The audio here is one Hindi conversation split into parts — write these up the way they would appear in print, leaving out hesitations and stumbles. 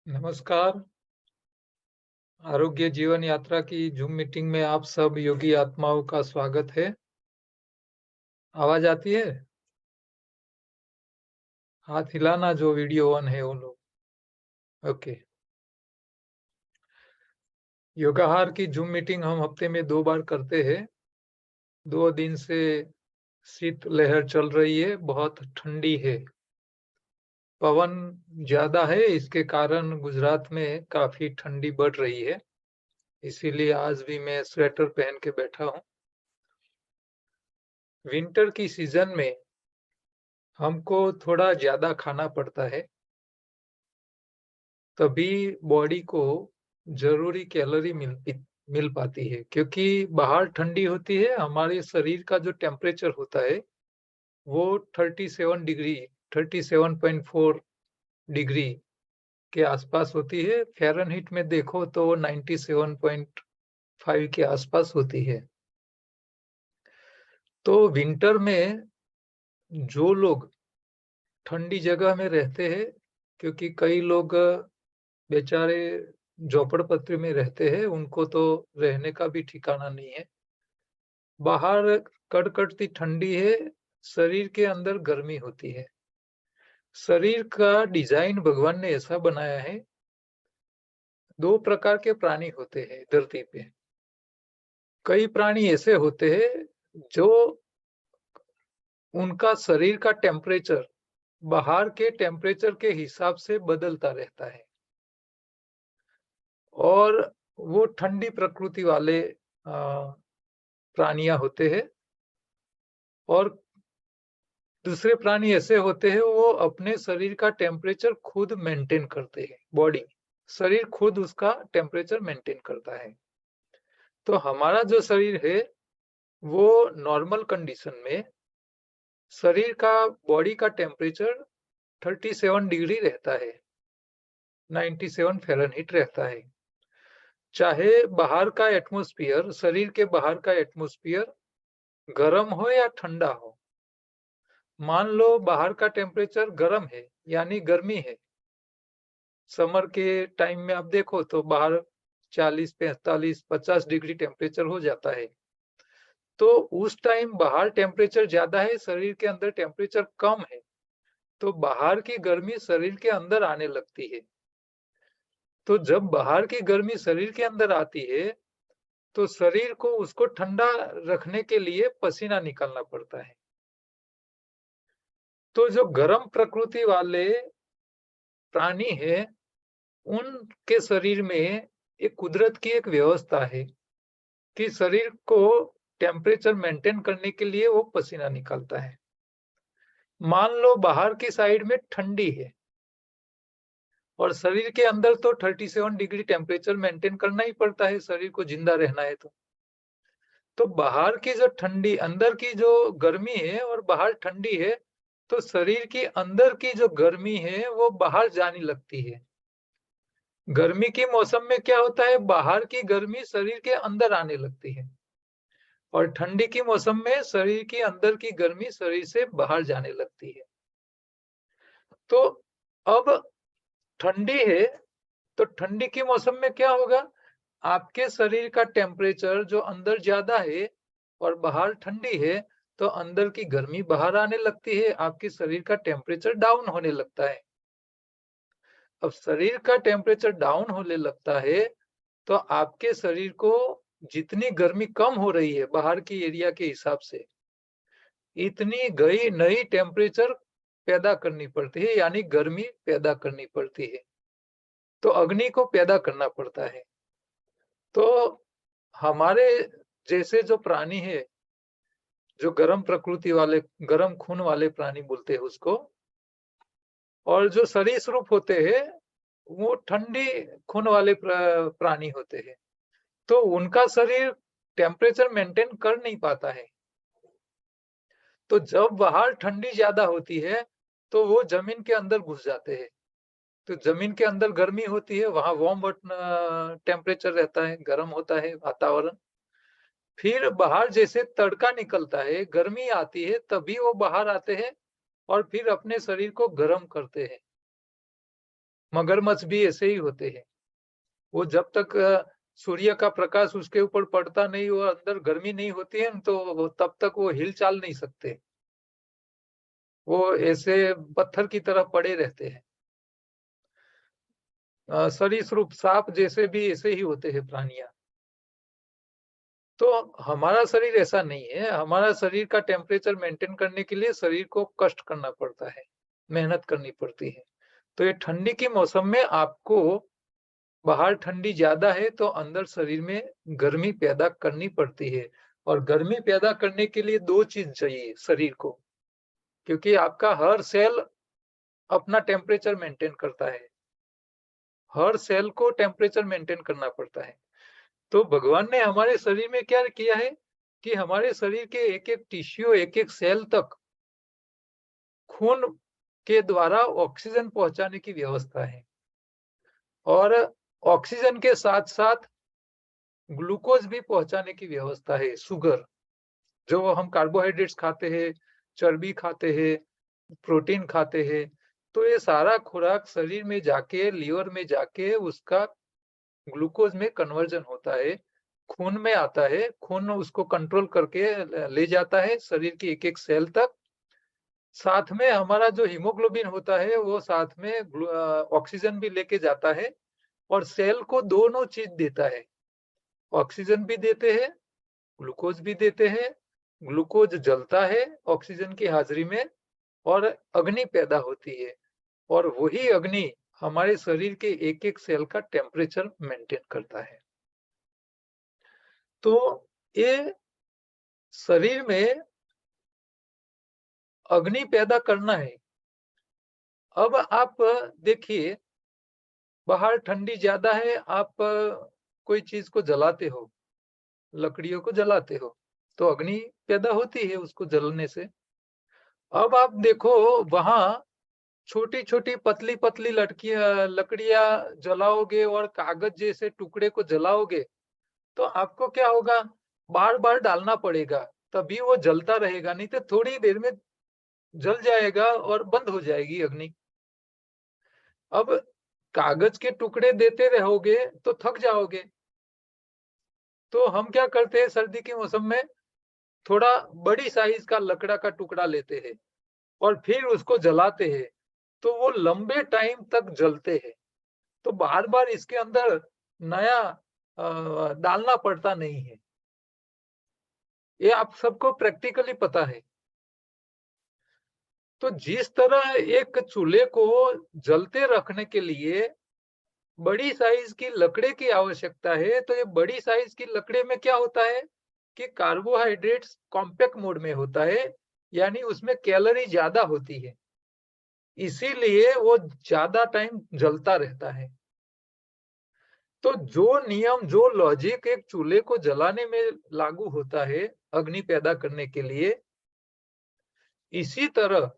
नमस्कार। आरोग्य जीवन यात्रा की जूम मीटिंग में आप सब योगी आत्माओं का स्वागत है। आवाज आती है? हाथ हिलाना जो वीडियो ऑन है वो लोग। ओके। योगाहार की जूम मीटिंग हम हफ्ते में 2 बार करते हैं। 2 दिन से शीत लहर चल रही है, बहुत ठंडी है। पवन ज़्यादा है, इसके कारण गुजरात में काफ़ी ठंडी बढ़ रही है। इसीलिए आज भी मैं स्वेटर पहन के बैठा हूँ। विंटर की सीज़न में हमको थोड़ा ज़्यादा खाना पड़ता है, तभी बॉडी को ज़रूरी कैलोरी मिल पाती है। क्योंकि बाहर ठंडी होती है, हमारे शरीर का जो टेम्परेचर होता है, वो 37 डिग्री 37.4 डिग्री के आसपास होती है। फ़ारेनहीट में देखो तो 97.5 के आसपास होती है। तो विंटर में जो लोग ठंडी जगह में रहते हैं, क्योंकि कई लोग बेचारे झोपड़पट्टी में रहते हैं, उनको तो रहने का भी ठिकाना नहीं है। बाहर कड़कड़ती ठंडी है, शरीर के अंदर गर्मी होती है। शरीर का डिज़ाइन भगवान ने ऐसा बनाया है, 2 प्रकार के प्राणी होते हैं धरती पे। कई प्राणी ऐसे होते हैं, जो उनका शरीर का टेम्परेचर बाहर के टेम्परेचर के हिसाब से बदलता रहता है। और वो ठंडी प्रकृति वाले प्राणियाँ होते हैं। और दूसरे प्राणी ऐसे होते हैं, वो अपने शरीर का टेम्परेचर खुद मेंटेन करते हैं। बॉडी शरीर खुद उसका टेम्परेचर मेंटेन करता है। तो हमारा जो शरीर है, वो नॉर्मल कंडीशन में शरीर का बॉडी का टेम्परेचर 37 डिग्री रहता है, 97 फ़ारेनहीट रहता है। चाहे बाहर का एटमॉस्फेयर, शरीर के बाहर का एटमॉस्फेयर गर्म हो या ठंडा हो। मान लो बाहर का टेम्परेचर गर्म है, यानी गर्मी है। समर के टाइम में आप देखो तो बाहर 40, 45, 50 डिग्री टेम्परेचर हो जाता है। तो उस टाइम बाहर टेम्परेचर ज़्यादा है, शरीर के अंदर टेम्परेचर कम है, तो बाहर की गर्मी शरीर के अंदर आने लगती है। तो जब बाहर की गर्मी शरीर के अंदर आती है, तो शरीर को उसको ठंडा रखने के लिए पसीना निकालना पड़ता है। तो जो गर्म प्रकृति वाले प्राणी हैं, उनके शरीर में एक कुदरत की एक व्यवस्था है कि शरीर को टेम्परेचर मेंटेन करने के लिए वो पसीना निकालता है। मान लो बाहर की साइड में ठंडी है और शरीर के अंदर तो 37 डिग्री टेम्परेचर मेंटेन करना ही पड़ता है, शरीर को जिंदा रहना है तो बाहर की जो ठंडी, अंदर की जो गर्मी है और बाहर ठंडी है, तो शरीर की अंदर की जो गर्मी है वो बाहर जाने लगती है। गर्मी के मौसम में क्या होता है, बाहर की गर्मी शरीर के अंदर आने लगती है और ठंडी के मौसम में शरीर के अंदर की गर्मी शरीर से बाहर जाने लगती है। तो अब ठंडी है, तो ठंडी के मौसम में क्या होगा, आपके शरीर का टेम्परेचर जो अंदर ज्यादा है और बाहर ठंडी है, तो अंदर की गर्मी बाहर आने लगती है, आपके शरीर का टेम्परेचर डाउन होने लगता है। अब शरीर का टेम्परेचर डाउन होने लगता है, तो आपके शरीर को जितनी गर्मी कम हो रही है बाहर की एरिया के हिसाब से, इतनी गई नई टेम्परेचर पैदा करनी पड़ती है, यानी गर्मी पैदा करनी पड़ती है। तो अग्नि को पैदा करना पड़ता है। तो हमारे जैसे जो प्राणी है, जो गर्म प्रकृति वाले, गर्म खून वाले प्राणी बोलते हैं उसको, और जो सरीसृप होते हैं, वो ठंडी खून वाले प्राणी होते हैं। तो उनका शरीर टेम्परेचर मेंटेन कर नहीं पाता है। तो जब बाहर ठंडी ज्यादा होती है, तो वो जमीन के अंदर घुस जाते हैं। तो जमीन के अंदर गर्मी होती है, वहां वार्म टेम्परेचर रहता है, गर्म होता है वातावरण। फिर बाहर जैसे तड़का निकलता है, गर्मी आती है, तभी वो बाहर आते हैं और फिर अपने शरीर को गर्म करते हैं। मगरमच्छ भी ऐसे ही होते हैं। वो जब तक सूर्य का प्रकाश उसके ऊपर पड़ता नहीं, वो अंदर गर्मी नहीं होती है, तो तब तक वो हिल चाल नहीं सकते। वो ऐसे पत्थर की तरह पड़े रहते हैं। सरीसृप सांप जैसे भी ऐसे ही होते हैं प्राणियां। तो हमारा शरीर ऐसा नहीं है। हमारा शरीर का टेम्परेचर मेंटेन करने के लिए शरीर को कष्ट करना पड़ता है, मेहनत करनी पड़ती है। तो ये ठंडी के मौसम में आपको बाहर ठंडी ज्यादा है तो अंदर शरीर में गर्मी पैदा करनी पड़ती है। और गर्मी पैदा करने के लिए दो चीज चाहिए शरीर को, क्योंकि आपका हर सेल अपना टेम्परेचर मेंटेन करता है। हर सेल को टेम्परेचर मेंटेन करना पड़ता है। तो भगवान ने हमारे शरीर में क्या किया है कि हमारे शरीर के एक एक टिश्यू, एक एक सेल तक खून के द्वारा ऑक्सीजन पहुंचाने की व्यवस्था है। और ऑक्सीजन के साथ साथ ग्लूकोज भी पहुंचाने की व्यवस्था है। शुगर, जो हम कार्बोहाइड्रेट्स खाते हैं, चर्बी खाते हैं, प्रोटीन खाते हैं, तो ये सारा खुराक शरीर में जाके, लीवर में जाके उसका ग्लूकोज में कन्वर्जन होता है, खून में आता है, खून उसको कंट्रोल करके ले जाता है शरीर की एक एक सेल तक। साथ में हमारा जो हीमोग्लोबिन होता है वो साथ में ऑक्सीजन भी लेके जाता है और सेल को दोनों चीज देता है। ऑक्सीजन भी देते हैं, ग्लूकोज भी देते हैं। ग्लूकोज जलता है ऑक्सीजन की हाजिरी में और अग्नि पैदा होती है। और वही अग्नि हमारे शरीर के एक एक सेल का टेम्परेचर मेंटेन करता है। तो ये शरीर में अग्नि पैदा करना है। अब आप देखिए, बाहर ठंडी ज्यादा है, आप कोई चीज को जलाते हो, लकड़ियों को जलाते हो, तो अग्नि पैदा होती है उसको जलने से। अब आप देखो, वहां छोटी छोटी पतली पतली लकड़ियां जलाओगे और कागज जैसे टुकड़े को जलाओगे, तो आपको क्या होगा, बार बार डालना पड़ेगा, तभी वो जलता रहेगा, नहीं तो थोड़ी देर में जल जाएगा और बंद हो जाएगी अग्नि। अब कागज के टुकड़े देते रहोगे तो थक जाओगे। तो हम क्या करते हैं सर्दी के मौसम में, थोड़ा बड़ी साइज का लकड़ा का टुकड़ा लेते हैं और फिर उसको जलाते हैं, तो वो लंबे टाइम तक जलते हैं। तो बार बार इसके अंदर नया डालना पड़ता नहीं है। ये आप सबको प्रैक्टिकली पता है। तो जिस तरह एक चूल्हे को जलते रखने के लिए बड़ी साइज की लकड़े की आवश्यकता है, तो ये बड़ी साइज की लकड़े में क्या होता है कि कार्बोहाइड्रेट्स कॉम्पैक्ट मोड में होता है, यानी उसमें कैलोरी ज्यादा होती है, इसीलिए वो ज्यादा टाइम जलता रहता है। तो जो नियम, जो लॉजिक एक चूल्हे को जलाने में लागू होता है अग्नि पैदा करने के लिए, इसी तरह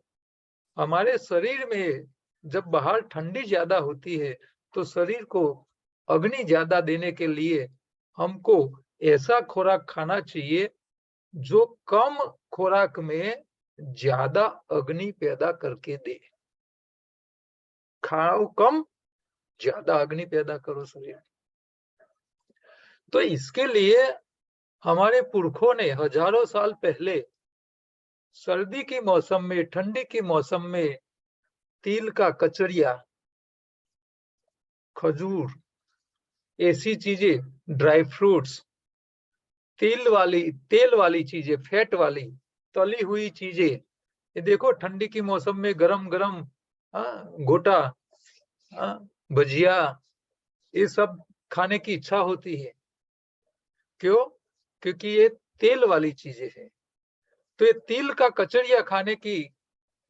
हमारे शरीर में जब बाहर ठंडी ज्यादा होती है तो शरीर को अग्नि ज्यादा देने के लिए हमको ऐसा खुराक खाना चाहिए जो कम खुराक में ज्यादा अग्नि पैदा करके दे। खाओ कम, ज्यादा अग्नि पैदा करो शरीर। तो इसके लिए हमारे पुरखों ने हजारों साल पहले सर्दी के मौसम में, ठंडी के मौसम में तिल का कचरिया, खजूर, ऐसी चीजें, ड्राई फ्रूट्स, तेल वाली चीजें, फैट वाली तली हुई चीजें, ये देखो ठंडी के मौसम में गरम गरम गोटा, भजिया, ये सब खाने की इच्छा होती है। क्यों? क्योंकि ये तेल वाली चीजें हैं। तो ये तिल का कचरिया खाने की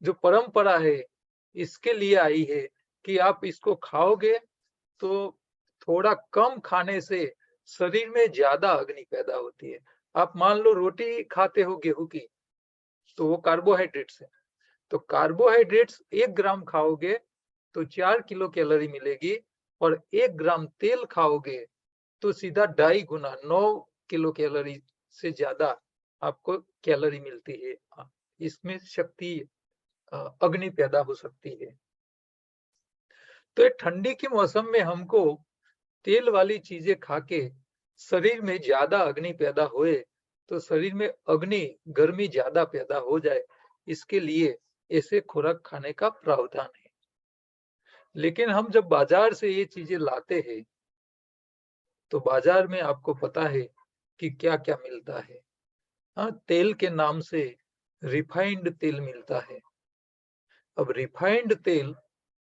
जो परंपरा है, इसके लिए आई है कि आप इसको खाओगे तो थोड़ा कम खाने से शरीर में ज्यादा अग्नि पैदा होती है। आप मान लो रोटी खाते हो गेहूं की, तो वो कार्बोहाइड्रेट्स है। तो कार्बोहाइड्रेट्स 1 ग्राम खाओगे तो 4 किलो कैलोरी मिलेगी, और 1 ग्राम तेल खाओगे तो सीधा 2.5 गुना 9 किलो कैलोरी से ज्यादा आपको कैलोरी मिलती है। इसमें शक्ति, अग्नि पैदा हो सकती है। तो ये ठंडी के मौसम में हमको तेल वाली चीजें खा के शरीर में ज्यादा अग्नि पैदा होए, तो शरीर में अग्नि गर्मी ज्यादा पैदा हो जाए, इसके लिए ऐसे खुराक खाने का प्रावधान है। लेकिन हम जब बाजार से ये चीजें लाते हैं, तो बाजार में आपको पता है कि क्या क्या मिलता है। हाँ, तेल के नाम से रिफाइंड तेल मिलता है। अब रिफाइंड तेल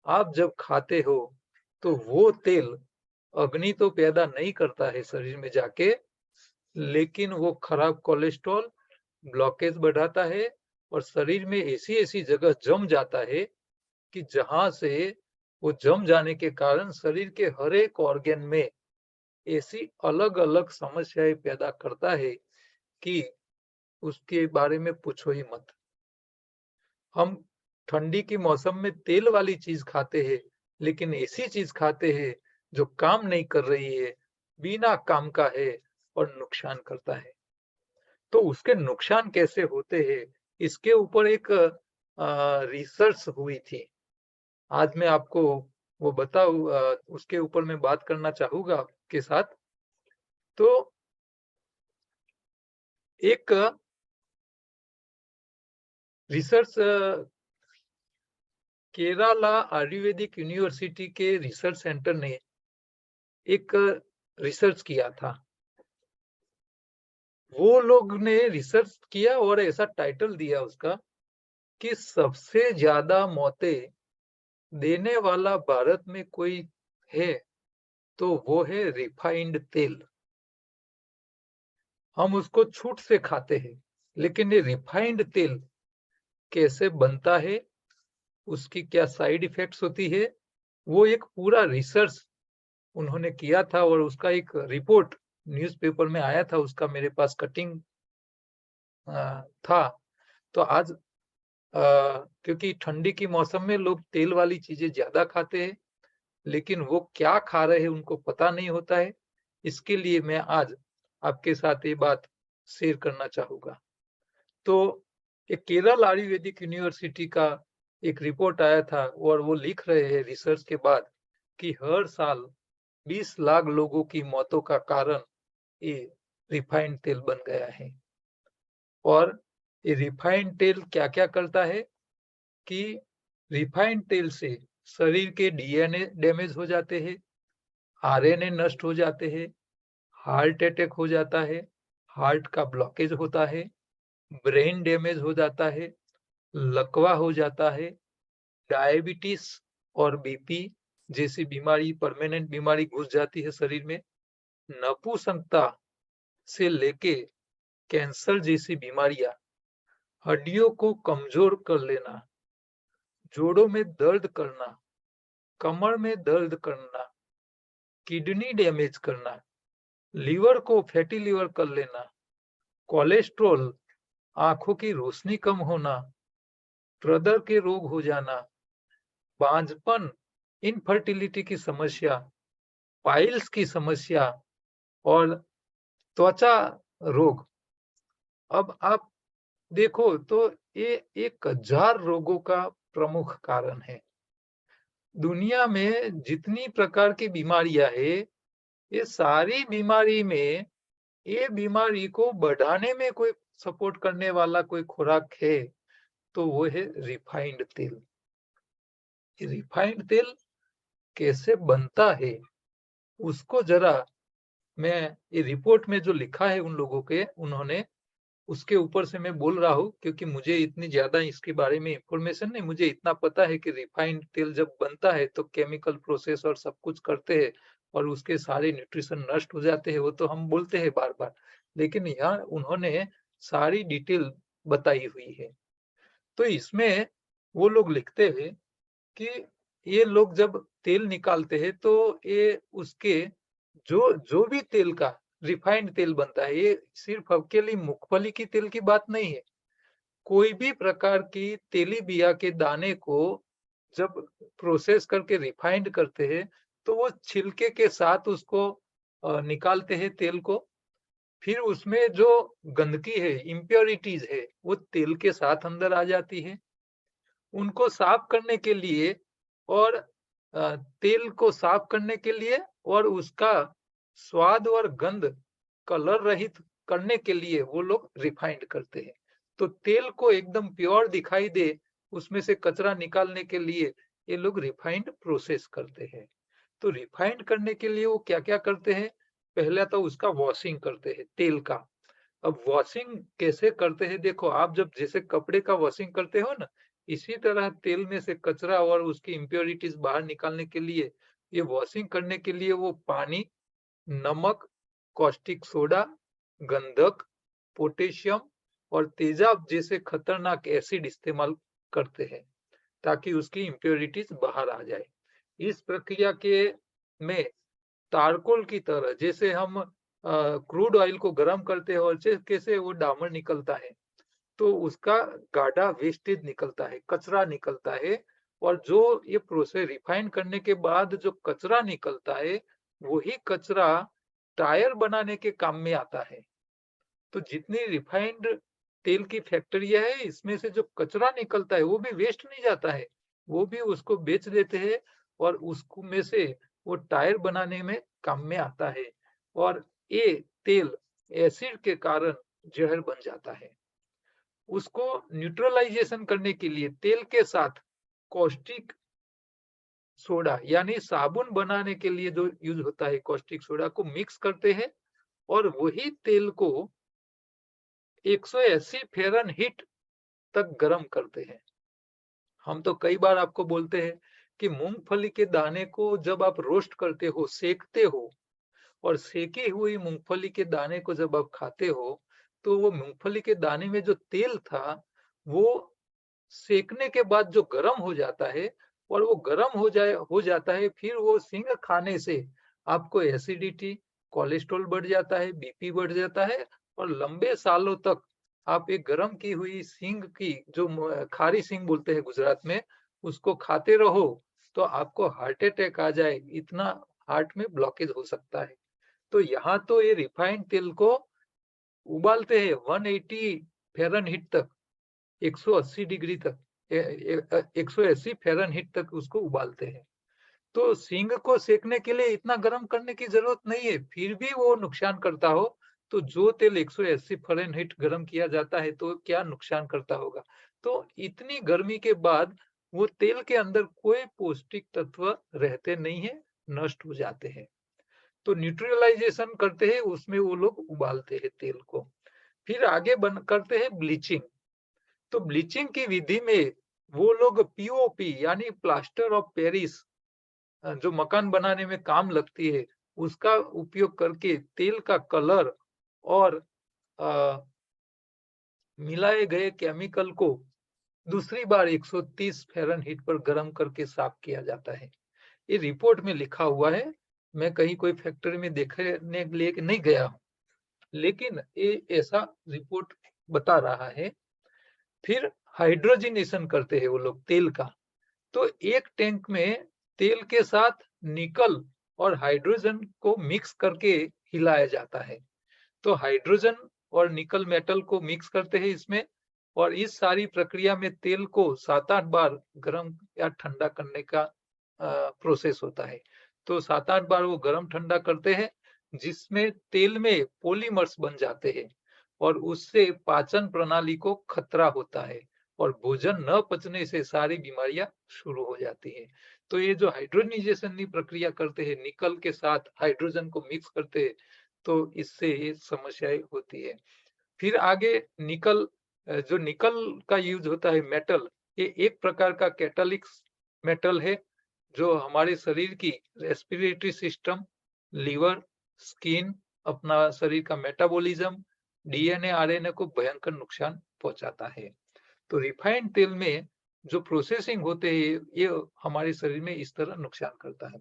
आप जब खाते हो, तो वो तेल अग्नि तो पैदा नहीं करता है शरीर में जाके, लेकिन वो खराब कोलेस्ट्रॉल, ब्लॉकेज बढ़ाता है और शरीर में ऐसी ऐसी जगह जम जाता है कि जहां से वो जम जाने के कारण शरीर के हर एक ऑर्गन में ऐसी अलग अलग समस्याएं पैदा करता है कि उसके बारे में पूछो ही मत। हम ठंडी के मौसम में तेल वाली चीज खाते हैं, लेकिन ऐसी चीज खाते हैं जो काम नहीं कर रही है, बिना काम का है और नुकसान करता है। तो उसके नुकसान कैसे होते हैं, इसके ऊपर एक रिसर्च हुई थी। आज मैं आपको वो बताऊं, उसके ऊपर मैं बात करना चाहूंगा आपके साथ। तो एक रिसर्च केरला आयुर्वेदिक यूनिवर्सिटी के रिसर्च सेंटर ने एक रिसर्च किया था। वो लोग ने रिसर्च किया और ऐसा टाइटल दिया उसका कि सबसे ज्यादा मौतें देने वाला भारत में कोई है, तो वो है रिफाइंड तेल। हम उसको छूट से खाते हैं, लेकिन ये रिफाइंड तेल कैसे बनता है, उसकी क्या साइड इफेक्ट्स होती है, वो एक पूरा रिसर्च उन्होंने किया था और उसका एक रिपोर्ट न्यूज़पेपर में आया था। उसका मेरे पास कटिंग था। तो आज क्योंकि ठंडी की मौसम में लोग तेल वाली चीजें ज्यादा खाते हैं, लेकिन वो क्या खा रहे हैं उनको पता नहीं होता है। इसके लिए मैं आज आपके साथ ये बात शेयर करना चाहूंगा। तो एक केरल आयुर्वेदिक यूनिवर्सिटी का एक रिपोर्ट आया था और वो लिख रहे हैं रिसर्च के बाद कि हर साल 20 लाख लोगों की मौतों का कारण ये रिफाइंड तेल बन गया है। और ये रिफाइंड तेल क्या क्या करता है कि रिफाइंड तेल से शरीर के डीएनए डैमेज हो जाते हैं, आरएनए नष्ट हो जाते हैं, हार्ट अटैक हो जाता है, हार्ट का ब्लॉकेज होता है, ब्रेन डैमेज हो जाता है, लकवा हो जाता है, डायबिटीज और बीपी जैसी बीमारी, परमानेंट बीमारी घुस जाती है शरीर में, नपुंसकता से लेके कैंसर जैसी बीमारियां, हड्डियों को कमजोर कर लेना, जोड़ों में दर्द करना, कमर में दर्द करना, किडनी डैमेज करना, लीवर को फैटी लीवर कर लेना, कोलेस्ट्रॉल, आंखों की रोशनी कम होना, हृदय के रोग हो जाना, बांझपन, इनफर्टिलिटी की समस्या, पाइल्स की समस्या और त्वचा रोग। अब आप देखो तो ये 1000 रोगों का प्रमुख कारण है। दुनिया में जितनी प्रकार की बीमारियां है, ये सारी बीमारी में ये बीमारी को बढ़ाने में कोई सपोर्ट करने वाला कोई खुराक है, तो वो है रिफाइंड तेल। रिफाइंड तेल कैसे बनता है, उसको जरा मैं ये रिपोर्ट में जो लिखा है उन लोगों के, उन्होंने उसके ऊपर से मैं बोल रहा हूँ, क्योंकि मुझे इतनी ज्यादा इसके बारे में इंफॉर्मेशन नहीं। मुझे इतना पता है कि रिफाइंड तेल जब बनता है तो केमिकल प्रोसेस और सब कुछ करते हैं और उसके सारे न्यूट्रिशन नष्ट हो जाते हैं, वो तो हम बोलते हैं बार बार। लेकिन यहाँ उन्होंने सारी डिटेल बताई हुई है। तो इसमें वो लोग लिखते हैं कि ये लोग जब तेल निकालते हैं, तो ये उसके जो जो भी तेल का रिफाइंड तेल बनता है, ये सिर्फ अकेली मूंगफली की तेल की बात नहीं है। कोई भी प्रकार की तेलीबिया के दाने को जब प्रोसेस करके रिफाइंड करते हैं, तो वो छिलके के साथ उसको निकालते हैं तेल को। फिर उसमें जो गंदगी है, इम्प्योरिटीज है, वो तेल के साथ अंदर आ जाती है। उनको साफ करने के लिए और तेल को साफ करने के लिए और उसका स्वाद और गंध कलर रहित करने के लिए वो लोग रिफाइंड करते हैं। तो तेल को एकदम प्योर दिखाई दे, उसमें से कचरा निकालने के लिए ये लोग रिफाइंड प्रोसेस करते हैं। तो रिफाइंड करने के लिए वो क्या-क्या करते हैं? पहले तो उसका वॉशिंग करते हैं तेल का। अब वॉशिंग कैसे करते हैं? देखो, आप जब जैसे कपड़े का वॉशिंग करते हो ना, इसी तरह तेल में से कचरा और उसकी इम्प्योरिटीज बाहर निकालने के लिए, ये वॉशिंग करने के लिए वो पानी, नमक, कॉस्टिक सोडा, गंधक, पोटेशियम और तेजाब जैसे खतरनाक एसिड इस्तेमाल करते हैं, ताकि उसकी इम्प्योरिटीज बाहर आ जाए। इस प्रक्रिया के में तारकोल की तरह, जैसे हम क्रूड ऑयल को गर्म करते हैं और कैसे वो डामर निकलता है, तो उसका गाढ़ा वेस्टेज निकलता है, कचरा निकलता है। और जो ये प्रोसेस रिफाइन करने के बाद जो कचरा निकलता है, वही कचरा टायर बनाने के काम में आता है। तो जितनी रिफाइंड तेल की फैक्ट्रियां है, इसमें से जो कचरा निकलता है वो भी वेस्ट नहीं जाता है, वो भी उसको बेच देते हैं और उसको में से वो टायर बनाने में काम में आता है। और ये तेल एसिड के कारण जहर बन जाता है। उसको न्यूट्रलाइजेशन करने के लिए तेल के साथ कॉस्टिक सोडा यानी साबुन बनाने के लिए जो यूज होता है, कॉस्टिक सोडा को मिक्स करते हैं और वही तेल को 180 फ़ारेनहीट तक गर्म करते हैं। हम तो कई बार आपको बोलते हैं कि मूंगफली के दाने को जब आप रोस्ट करते हो, सेकते हो, और सेकी हुई मूंगफली के दाने को जब आप खाते हो, तो वो मूंगफली के दाने में जो तेल था, वो सेकने के बाद जो गर्म हो जाता है, और वो गर्म हो जाता है, फिर वो सींग खाने से आपको एसिडिटी, कोलेस्ट्रॉल बढ़ जाता है, बीपी बढ़ जाता है, और लंबे सालों तक आप एक गर्म की हुई सींग की जो खारी सींग बोलते हैं गुजरात में, उसको खाते रहो तो आपको हार्ट अटैक आ जाए, इतना हार्ट में ब्लॉकेज हो सकता है। तो यहाँ तो ये रिफाइंड तेल को उबालते हैं 180 फ़ारेनहीट तक, 180 डिग्री तक, 180 फ़ारेनहीट तक उसको उबालते हैं। तो सींग को सेकने के लिए इतना गर्म करने की जरूरत नहीं है, फिर भी वो नुकसान करता हो, तो जो तेल 180 फ़ारेनहीट गर्म किया जाता है तो क्या नुकसान करता होगा। तो इतनी गर्मी के बाद वो तेल के अंदर कोई पौष्टिक तत्व रहते नहीं है, नष्ट हो जाते हैं। तो न्यूट्रलाइजेशन करते हैं, उसमें वो लोग उबालते हैं तेल को। फिर आगे बन करते हैं ब्लीचिंग। तो ब्लीचिंग की विधि में वो लोग पीओपी यानी प्लास्टर ऑफ पेरिस, जो मकान बनाने में काम लगती है, उसका उपयोग करके तेल का कलर और अ, मिलाए गए केमिकल को दूसरी बार 130 फ़ारेनहीट पर गर्म करके साफ किया जाता है। ये रिपोर्ट में लिखा हुआ है। मैं कहीं कोई फैक्ट्री में देखने के लिए नहीं गया हूँ, लेकिन ये ऐसा रिपोर्ट बता रहा है। फिर हाइड्रोजनेशन करते हैं वो लोग तेल का। तो एक टैंक में तेल के साथ निकल और हाइड्रोजन को मिक्स करके हिलाया जाता है। तो हाइड्रोजन और निकल मेटल को मिक्स करते हैं इसमें, और इस सारी प्रक्रिया में तेल को 7-8 बार गर्म या ठंडा करने का प्रोसेस होता है। तो 7-8 बार वो गर्म ठंडा करते हैं, जिसमें तेल में पॉलीमर्स बन जाते हैं और उससे पाचन प्रणाली को खतरा होता है और भोजन न पचने से सारी बीमारियां शुरू हो जाती है। तो ये जो हाइड्रोजनाइजेशन की प्रक्रिया करते हैं, निकल के साथ हाइड्रोजन को मिक्स करते हैं, तो इससे ये समस्याएं होती है। फिर आगे निकल, जो निकल का यूज होता है मेटल, ये एक प्रकार का कैटालिक मेटल है, जो हमारे शरीर की रेस्पिरेटरी सिस्टम, लीवर, स्किन, अपना शरीर का मेटाबॉलिज्म, डीएनए आरएनए को भयंकर नुकसान पहुंचाता है। तो रिफाइंड तेल में जो प्रोसेसिंग होते हैं, ये हमारे शरीर में इस तरह नुकसान करता है।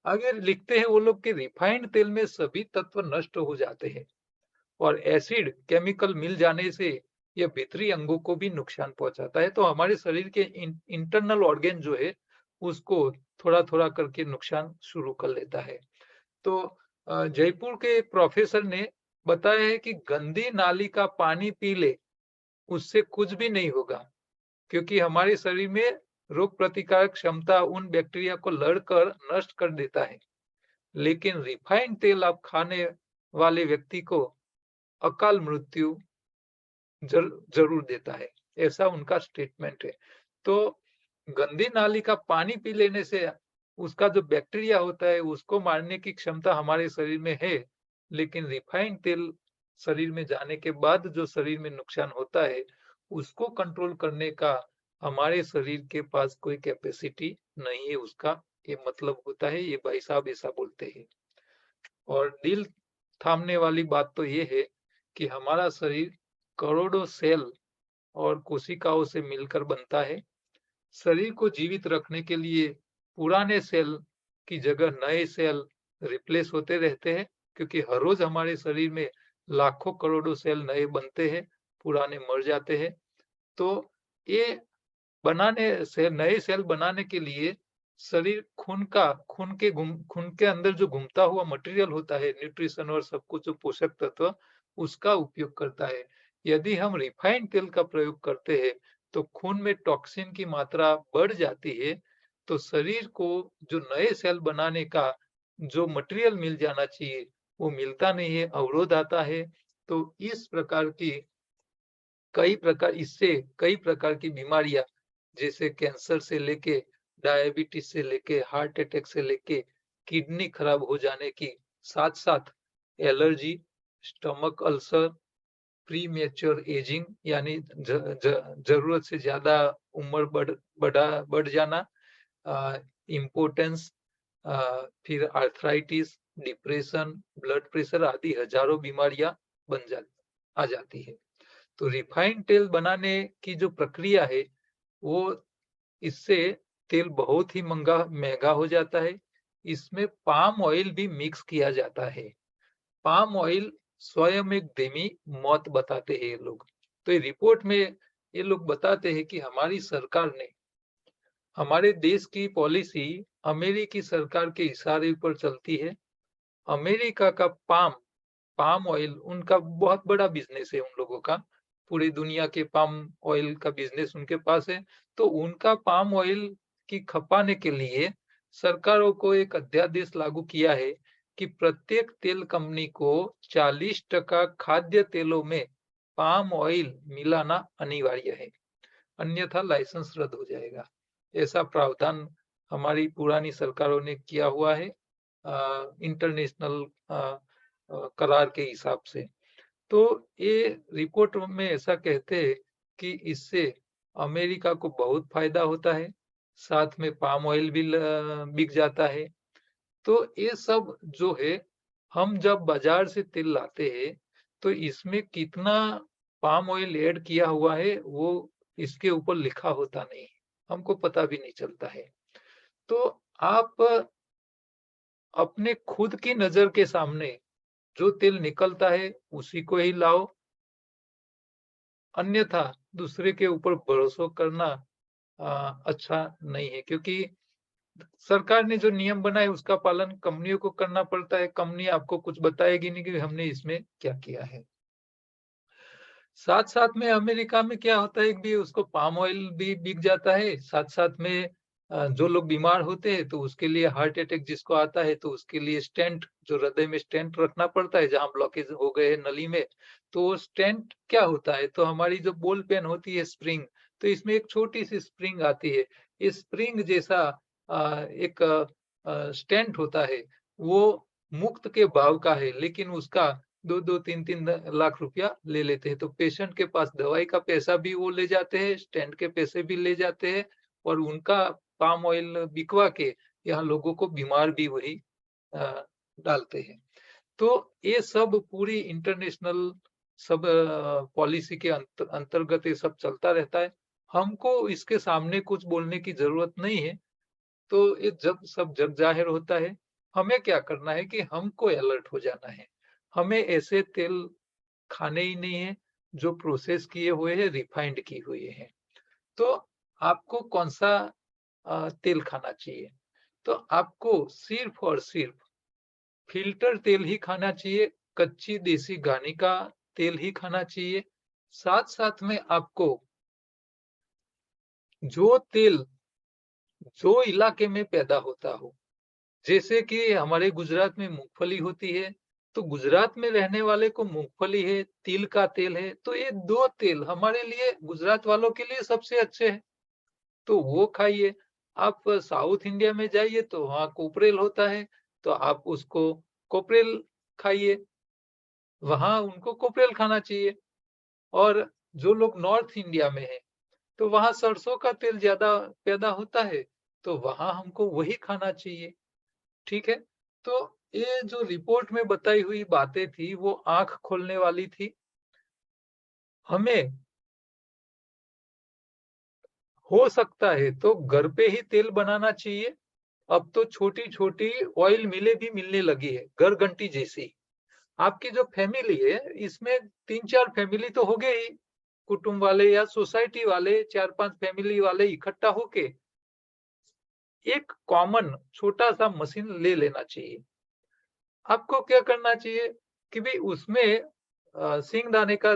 आगे लिखते हैं वो लोग कि रिफाइंड तेल में सभी तत्व नष्ट हो जाते हैं और एसिड केमिकल मिल जाने से यह भीतरी अंगों को भी नुकसान पहुंचाता है। तो हमारे शरीर के इंटरनल ऑर्गन जो है, उसको थोड़ा थोड़ा करके नुकसान शुरू कर लेता है। तो जयपुर के एक प्रोफेसर ने बताया है कि गंदी नाली का पानी पी ले, उससे कुछ भी नहीं होगा, क्योंकि हमारे शरीर में रोग प्रतिकारक क्षमता उन बैक्टीरिया को लड़कर नष्ट कर देता है, लेकिन रिफाइंड तेल आप खाने वाले व्यक्ति को अकाल मृत्यु जरूर देता है, ऐसा उनका स्टेटमेंट है। तो गंदी नाली का पानी पी लेने से उसका जो बैक्टीरिया होता है उसको मारने की क्षमता हमारे शरीर में है, लेकिन रिफाइंड तेल शरीर में जाने के बाद जो शरीर में नुकसान होता है उसको कंट्रोल करने का हमारे शरीर के पास कोई कैपेसिटी नहीं है। उसका ये मतलब होता है, ये भाई साहब ऐसा बोलते हैं। और दिल थामने वाली बात तो ये है कि हमारा शरीर करोड़ों सेल और कोशिकाओं से मिलकर बनता है। शरीर को जीवित रखने के लिए पुराने सेल की जगह नए सेल रिप्लेस होते रहते हैं, क्योंकि हर रोज हमारे शरीर में लाखों करोड़ों सेल नए बनते हैं, पुराने मर जाते हैं। तो ये नए सेल बनाने के लिए शरीर खून के अंदर जो घूमता हुआ मटेरियल होता है, न्यूट्रिशन और सब कुछ जो पोषक तत्व, उसका उपयोग करता है। यदि हम रिफाइंड तेल का प्रयोग करते हैं तो खून में टॉक्सिन की मात्रा बढ़ जाती है, तो शरीर को जो नए सेल बनाने का जो मटेरियल मिल जाना चाहिए वो मिलता नहीं है, अवरोध आता है। तो इस प्रकार की इससे कई प्रकार की बीमारियां, जैसे कैंसर से लेके डायबिटीज से लेके हार्ट अटैक से लेके किडनी खराब हो जाने की, साथ साथ allergy, stomach ulcer, pre mature ageing यानी जरूरत से ज्यादा उम्र बढ़ जाना, इम्पोर्टेंस, फिर आर्थराइटिस, डिप्रेशन, ब्लड प्रेशर आदि हजारों बीमारियां आ जाती है। तो रिफाइंड तेल बनाने की जो प्रक्रिया है वो, इससे तेल बहुत ही महंगा हो जाता है। इसमें पाम ऑयल भी मिक्स किया जाता है। पाम ऑयल स्वयं एक धीमी मौत बताते हैं ये लोग। तो ये रिपोर्ट में ये लोग बताते हैं कि हमारी सरकार ने, हमारे देश की पॉलिसी अमेरिकी सरकार के इशारे पर चलती है। अमेरिका का पाम ऑयल उनका बहुत बड़ा बिजनेस है, उन लोगों का पूरी दुनिया के पाम ऑयल का बिजनेस उनके पास है। तो उनका पाम ऑयल की खपाने के लिए सरकारों को एक अध्यादेश लागू किया है कि प्रत्येक तेल कंपनी को 40% खाद्य तेलों में पाम ऑयल मिलाना अनिवार्य है, अन्यथा लाइसेंस रद्द हो जाएगा। ऐसा प्रावधान हमारी पुरानी सरकारों ने किया हुआ है इंटरनेशनल करार के हिसाब से। तो ये रिपोर्ट में ऐसा कहते हैं कि इससे अमेरिका को बहुत फायदा होता है, साथ में पाम ऑयल भी बिक जाता है। तो ये सब जो है, हम जब बाजार से तेल लाते हैं तो इसमें कितना पाम ऑयल ऐड किया हुआ है वो इसके ऊपर लिखा होता नहीं है, हमको पता भी नहीं चलता है। तो आप अपने खुद की नजर के सामने जो तेल निकलता है उसी को ही लाओ, अन्यथा दूसरे के ऊपर भरोसा करना अच्छा नहीं है, क्योंकि सरकार ने जो नियम बनाए उसका पालन कंपनियों को करना पड़ता है। कंपनी आपको कुछ बताएगी नहीं कि हमने इसमें क्या किया है। साथ साथ में अमेरिका में क्या होता है कि उसको पाम ऑयल भी बिक जाता है, साथ साथ में जो लोग बीमार होते हैं तो उसके लिए हार्ट अटैक जिसको आता है तो उसके लिए स्टेंट, जो हृदय में स्टेंट रखना पड़ता है जहां ब्लॉकेज हो गए नली में, तो स्टेंट क्या होता है, तो हमारी जो बॉल पेन होती है स्प्रिंग, तो इसमें एक छोटी सी स्प्रिंग आती है। इस स्प्रिंग जैसा एक स्टेंट होता है, वो मुफ्त के भाव का है, लेकिन उसका 2-2, 3-3 लाख रुपया ले लेते हैं। तो पेशेंट के पास दवाई का पैसा भी वो ले जाते हैं, स्टेंट के पैसे भी ले जाते हैं, और उनका पाम ऑयल बिकवा के यहाँ लोगों को बीमार भी वही डालते हैं। तो ये सब पूरी इंटरनेशनल सब पॉलिसी के अंतर्गत ये सब चलता रहता है। हमको इसके सामने कुछ बोलने की जरूरत नहीं है। तो ये जब सब जग जाहिर होता है, हमें क्या करना है कि हमको अलर्ट हो जाना है। हमें ऐसे तेल खाने ही नहीं है जो प्रोसेस किए हुए हैं, रिफाइंड किए हुए हैं। तो आपको कौन सा तेल खाना चाहिए? तो आपको सिर्फ और सिर्फ फिल्टर तेल ही खाना चाहिए, कच्ची देसी घानी का तेल ही खाना चाहिए। साथ साथ में आपको जो तेल जो इलाके में पैदा होता हो। जैसे कि हमारे गुजरात में मूँगफली होती है, तो गुजरात में रहने वाले को मूँगफली है, तिल का तेल है, तो ये 2 तेल हमारे लिए गुजरात वालों के लिए सबसे अच्छे हैं, तो वो खाइए। आप साउथ इंडिया में जाइए तो वहाँ कोपरेल होता है, तो आप उसको कोपरेल खाइए, वहाँ उनको कोपरेल खाना चाहिए। और जो लोग नॉर्थ इंडिया में हैं, तो वहाँ सरसों का तेल ज़्यादा पैदा होता है, तो वहाँ हमको वही खाना चाहिए। ठीक है? तो ये जो रिपोर्ट में बताई हुई बातें थी, वो आँख खोलने वाली थी। हमें हो सकता है तो घर पे ही तेल बनाना चाहिए। अब तो छोटी-छोटी ऑयल मिलें भी मिलने लगी है, घरघंटी जैसी। आपकी जो फैमिली है, इसमें 3-4 फैमिली तो हो गए ही, कुटुंब वाले या सोसाइटी वाले 4-5 फैमिली वाले इकट्ठा होके एक कॉमन छोटा-सा मशीन ले लेना चाहिए। आपको क्या करना चाहिए कि भई उसमें सींगदाने का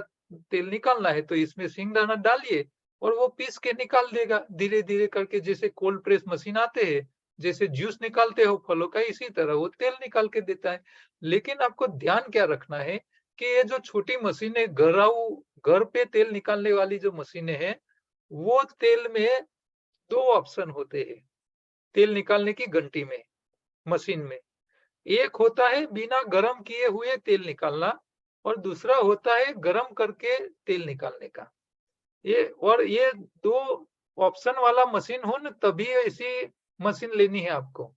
तेल निकालना है तो इसमें सींगदाना डालिए और वो पीस के निकाल देगा धीरे-धीरे करके, जैसे कोल्ड प्रेस मशीन आते हैं, जैसे जूस निकालते हो फलों का, इसी तरह वो तेल निकाल के देता है। लेकिन आपको ध्यान क्या रखना है कि ये जो छोटी मशीनें घर पे तेल निकालने वाली जो मशीनें हैं, वो तेल में 2 ऑप्शन होते हैं, तेल निकालने की घंटी में, मशीन में। एक होता है बिना गरम किए हुए तेल निकालना और दूसरा होता है गरम करके तेल निकालने का। ये 2 ऑप्शन वाला मशीन हो ना, तभी ऐसी मशीन लेनी है आपको।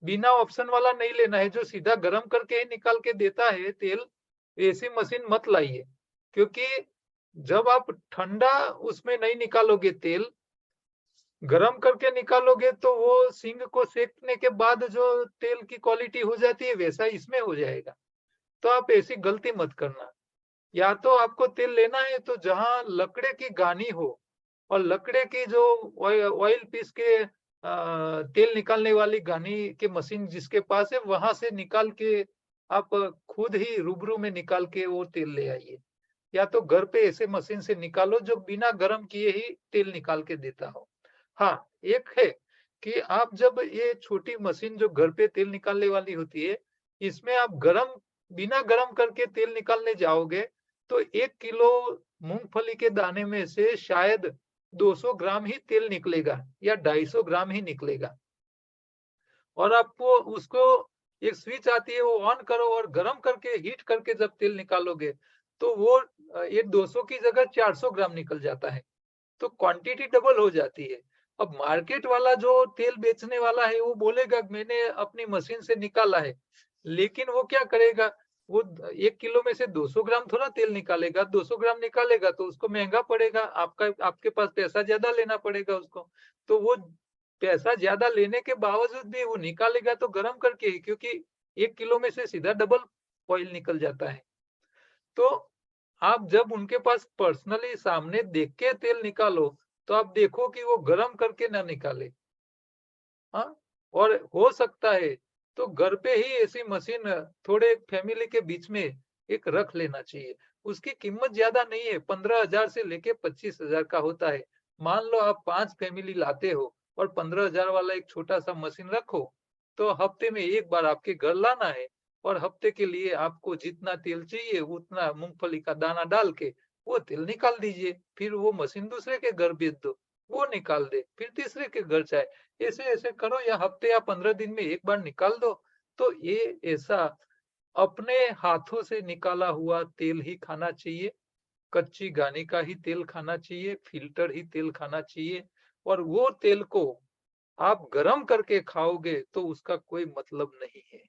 बिना ऑप्शन वाला नहीं लेना है, जो सीधा गरम करके ही निकाल के देता है तेल, ऐसी मशीन मत लाइए। क्योंकि जब आप ठंडा उसमें नहीं निकालोगे तेल, गरम करके निकालोगे तो वो सींग को सेकने के बाद जो तेल की क्वालिटी हो जाती है, वैसा इसमें हो जाएगा। तो आप ऐसी गलती मत करना। या तो आपको तेल लेना है तो जहाँ लकड़े की घानी हो और लकड़े की जो ऑयल पीस के तेल निकालने वाली घानी की मशीन जिसके पास है, वहां से निकाल के आप खुद ही रूबरू में निकाल के वो तेल ले आइए। या तो घर पे ऐसे मशीन से निकालो जो बिना गर्म किए ही तेल निकाल के देता हो। हाँ, एक है कि आप जब ये छोटी मशीन जो घर पे तेल निकालने वाली होती है, इसमें आप बिना गरम करके तेल निकालने जाओगे, तो 1 किलो मूँगफली के दाने में से शायद 200 ग्राम ही तेल निकलेगा या 250 ग्राम ही निकलेगा। और आपको उसको एक स्विच आती है, वो ऑन करो और गरम करके हीट करके जब तेल निकालोगे, तो वो ये 200 की जगह 400 ग्राम निकल जाता है। तो क्वांटिटी डबल हो जाती है। अब मार्केट वाला जो तेल बेचने वाला है, वो बोलेगा मैंने अपनी मशीन से निकाला है। लेकिन वो क्या करेगा, वो 1 किलो में से 200 ग्राम थोड़ा तेल निकालेगा, 200 ग्राम निकालेगा तो उसको महँगा पड़ेगा, आपके पास पैसा ज़्यादा लेना पड़ेगा उसको। तो वो पैसा ज़्यादा लेने के बावजूद भी वो निकालेगा तो गरम करके ही, क्योंकि 1 किलो में से सीधा डबल ऑयल निकल जाता है। तो आप जब उनके पास पर्सनली सामने देख के तेल निकालो, तो आप देखो कि वो गरम करके ना निकाले। हाँ? और हो सकता है तो घर पे ही ऐसी मशीन थोड़े फैमिली के बीच में एक रख लेना चाहिए। उसकी कीमत ज़्यादा नहीं है, 15,000 से लेके 25,000 का होता है। मान लो आप 5 फैमिली लाते हो और 15,000 वाला एक छोटा-सा मशीन रखो, तो हफ्ते में 1 बार आपके घर लाना है और हफ्ते के लिए आपको जितना तेल चाहिए उतना मूँगफली का दाना डाल के वो तेल निकाल दीजिए। फिर वो मशीन दूसरे के घर भेज दो, वो निकाल दे, फिर तीसरे के घर जाए। ऐसे-ऐसे करो या हफ्ते या 15 दिन में 1 बार निकाल दो, तो ये ऐसा अपने हाथों से निकाला हुआ तेल ही खाना चाहिए, कच्ची घानी का ही तेल खाना चाहिए, फ़िल्टर ही तेल खाना चाहिए और वो तेल को आप गरम करके खाओगे तो उसका कोई मतलब नहीं है।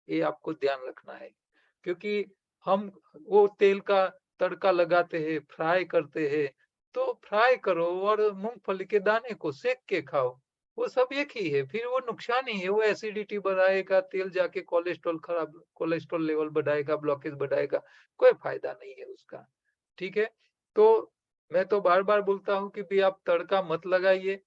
ये आपको ध्यान रखना है। क्योंकि हम वो तेल का तड़का लगाते हैं, फ्राई करते हैं, तो फ्राई करो और मूँगफली के दाने को सेक के खाओ। वो सब एक ही है, फिर वो नुकसान ही है, वो एसिडिटी बढ़ाएगा, तेल जाके कोलेस्ट्रॉल लेवल बढ़ाएगा, ब्लॉकेज बढ़ाएगा, कोई फ़ायदा नहीं है उसका। ठीक है? तो मैं तो बार-बार बोलता हूँ कि भई आप तड़का मत लगाइए,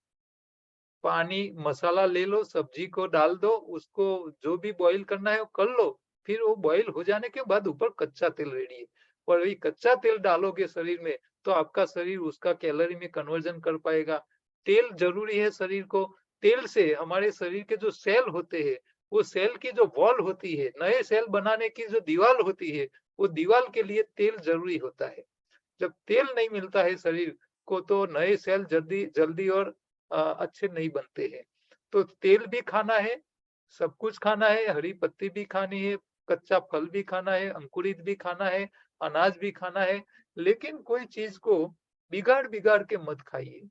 पानी मसाला ले लो, सब्जी को डाल दो, उसको जो भी बॉयल करना है वो कर लो, फिर वो बॉयल हो जाने के बाद ऊपर कच्चा तेल रेडी है। और वही कच्चा तेल डालोगे शरीर में, तो आपका शरीर उसका कैलोरी में कन्वर्जन कर पाएगा। तेल ज़रूरी है शरीर को, तेल से हमारे शरीर के जो सेल होते हैं, वो सेल की जो वॉल होती है, नए सेल बनाने की जो दीवार होती है, वो दीवार के लिए तेल ज़रूरी होता है। जब तेल नहीं मिलता है शरीर को तो नए सेल जल्दी जल्दी और अच्छे नहीं बनते हैं। तो तेल भी खाना है, सब कुछ खाना है, हरी पत्ती भी खानी है, कच्चा फल भी खाना है, अंकुरित भी खाना है, अनाज भी खाना है, लेकिन कोई चीज़ को बिगाड़-बिगाड़ के मत खाइए।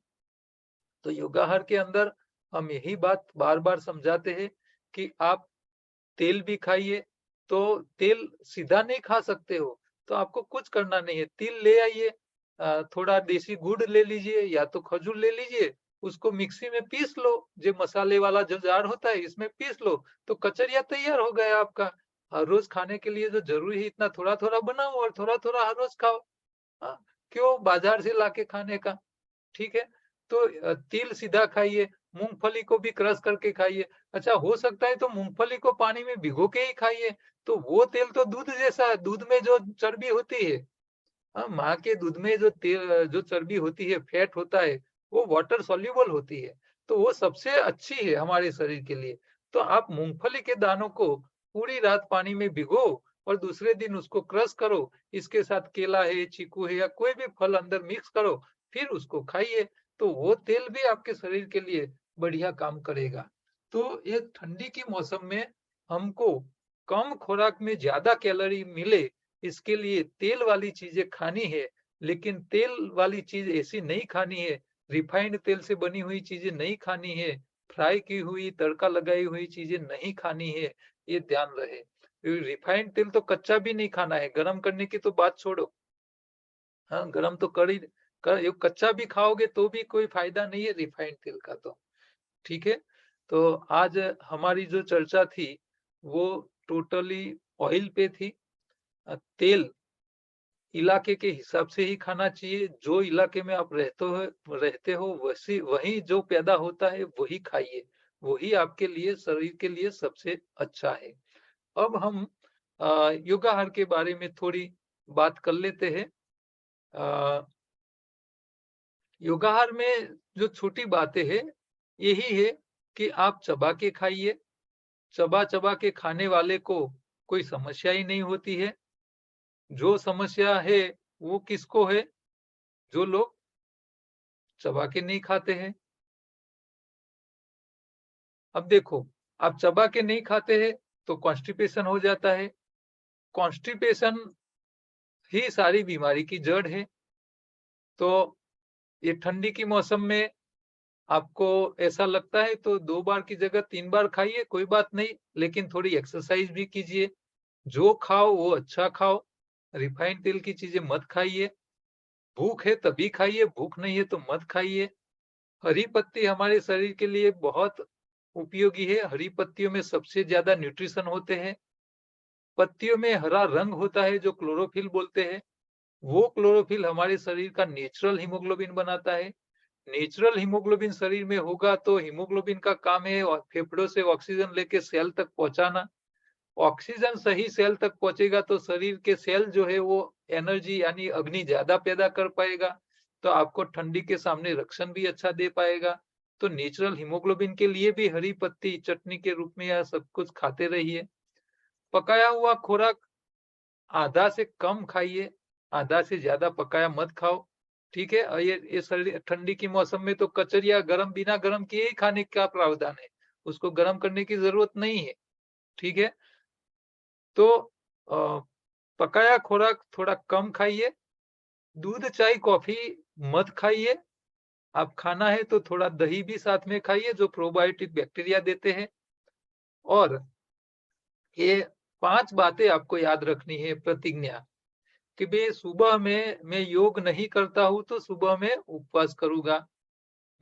तो योगाहार के अंदर हम यही बात बार-बार समझाते हैं कि आप तेल भी खाइए, तो तेल सीधा नहीं खा सकते हो, तो आपको कुछ करना नहीं है। तिल ले आइए, थोड़ा देसी गुड़ ले लीजिए या तो खजूर ले लीजिए, उसको मिक्सी में पीस लो, जो मसाले वाला जो जार होता है इसमें पीस लो, तो कचरिया तैयार हो गया आपका। हर रोज़ खाने के लिए जो ज़रूरी है इतना थोड़ा-थोड़ा बनाओ और थोड़ा-थोड़ा हर रोज़ खाओ। हाँ, क्यों बाज़ार से लाके खाने का? ठीक है? तो तिल सीधा खाइए, मूँगफली को भी क्रश करके खाइए। अच्छा हो सकता है तो मूँगफली को पानी में भिगो के ही खाइए, तो वो तेल तो दूध जैसा है, दूध में जो चर्बी होती है, माँ के दूध में जो चर्बी होती है, फैट होता है, वो वाटर सॉल्युबल होती है, तो वो सबसे अच्छी है हमारे शरीर के लिए। तो आप मूँगफली के दानों को पूरी रात पानी में भिगो और दूसरे दिन उसको क्रश करो, इसके साथ केला है, चीकू है या कोई भी फल अंदर मिक्स करो, फिर उसको खाइए, तो वो तेल भी आपके शरीर के लिए बढ़िया काम करेगा। तो ये ठंडी के मौसम में हमको कम खुराक में ज़्यादा कैलोरी मिले, इसके लिए तेल वाली चीज़ें खानी है, लेकिन तेल वाली चीज़ ऐसी नहीं खानी है, रिफाइंड तेल से बनी हुई चीज़ें नहीं खानी है, फ्राई की हुई, तड़का लगाई हुई चीज़ें नहीं खानी है, ये ध्यान रहे। रिफाइंड तेल तो कच्चा भी नहीं खाना है, गरम करने की तो बात छोड़ो। हाँ, गरम तो कर ही ये कच्चा भी खाओगे तो भी कोई फ़ायदा नहीं है रिफाइंड तेल का तो, ठीक है? तो आज हमारी जो चर्चा थी, वो टोटली ऑयल पे थी। तेल इलाके के हिसाब से ही खाना चाहिए, जो इलाके में आप रहते हो वैसी वहीं जो पैदा होता है वही खाइए, वही आपके लिए शरीर के लिए सबसे अच्छा है। अब हम योगाहार के बारे में थोड़ी बात कर लेते हैं। अ, योगाहार में जो छोटी बातें हैं, यही है कि आप चबा के खाइए, चबा-चबा के खाने वाले को कोई समस्या ही नहीं होती है। जो समस्या है, वो किसको है? जो लोग चबा के नहीं खाते हैं। अब देखो, आप चबा के नहीं खाते हैं, तो कॉन्स्टिपेशन हो जाता है। कॉन्स्टिपेशन ही सारी बीमारी की जड़ है। तो ये ठंडी के मौसम में आपको ऐसा लगता है तो 2 बार की जगह 3 बार खाइए, कोई बात नहीं, लेकिन थोड़ी एक्सरसाइज़ भी कीजिए। जो खाओ वो अच्छा खाओ, रिफाइंड तेल की चीज़ें मत खाइए। भूख है तभी खाइए, भूख नहीं है तो मत खाइए। हरी पत्ती हमारे शरीर के लिए बहुत उपयोगी है। हरी पत्तियों में सबसे ज़्यादा न्यूट्रिशन होते हैं। पत्तियों में हरा रंग होता है जो क्लोरोफिल बोलते हैं। वो क्लोरोफिल हमारे शरीर का नेचुरल हीमोग्लोबिन बनाता है। नेचुरल हीमोग्लोबिन शरीर में होगा तो हीमोग्लोबिन का काम है और फेफड़ों से ऑक्सीजन लेके सेल तक पहुँचाना। ऑक्सीजन सही सेल तक पहुँचेगा तो शरीर के सेल जो है वो एनर्जी यानी अग्नि ज़्यादा पैदा कर पाएगा, तो आपको ठंडी के सामने रक्षण भी अच्छा दे पाएगा। तो नेचुरल हीमोग्लोबिन के लिए भी हरी पत्ती चटनी के रूप में या सब कुछ खाते रहिए। पकाया हुआ खुराक आधा से कम खाइए, आधा से ज़्यादा पकाया मत खाओ, ठीक है? ये सर्दी ठंडी के मौसम में तो कचरिया गरम बिना गरम किए ही खाने का प्रावधान है, उसको गरम करने की ज़रूरत नहीं है, ठीक है? तो अ, पकाया खुराक थोड़ा कम खाइए, दूध, चाय, कॉफ़ी मत खाइए। आप खाना है तो थोड़ा दही भी साथ में खाइए जो प्रोबायोटिक बैक्टीरिया देते हैं और ये 5 बातें आपको याद रखनी है प्रतिज्ञा कि भई सुबह में मैं योग नहीं करता हूँ तो सुबह में उपवास करूँगा।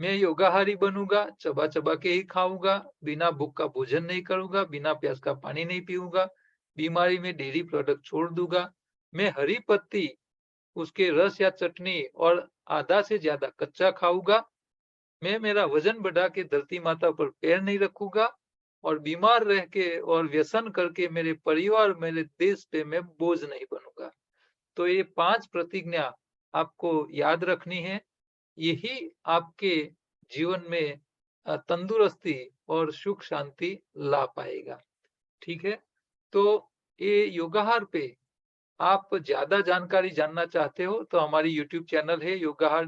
मैं योगाहारी बनूँगा, चबा-चबा के ही खाऊँगा, बिना भूख का भोजन नहीं करूँगा, बिना प्यास का पानी नहीं पीऊँगा, बीमारी में डेयरी प्रोडक्ट छोड़ दूँगा। मैं हरी पत्ती, उसके रस या चटनी और आधा से ज़्यादा कच्चा खाऊँगा। मैं मेरा वज़न बढ़ा के धरती माता पर पैर नहीं रखूँगा और बीमार रह के और व्यसन करके मेरे परिवार, मेरे देश पे मैं बोझ नहीं बनूँगा। तो ये 5 प्रतिज्ञा आपको याद रखनी है। यही आपके जीवन में तंदुरुस्ती और सुख शांति ला पाएगा। ठीक है? तो ये योगाहार पे आप ज़्यादा जानकारी जानना चाहते हो तो हमारी यूट्यूब चैनल है योगाहार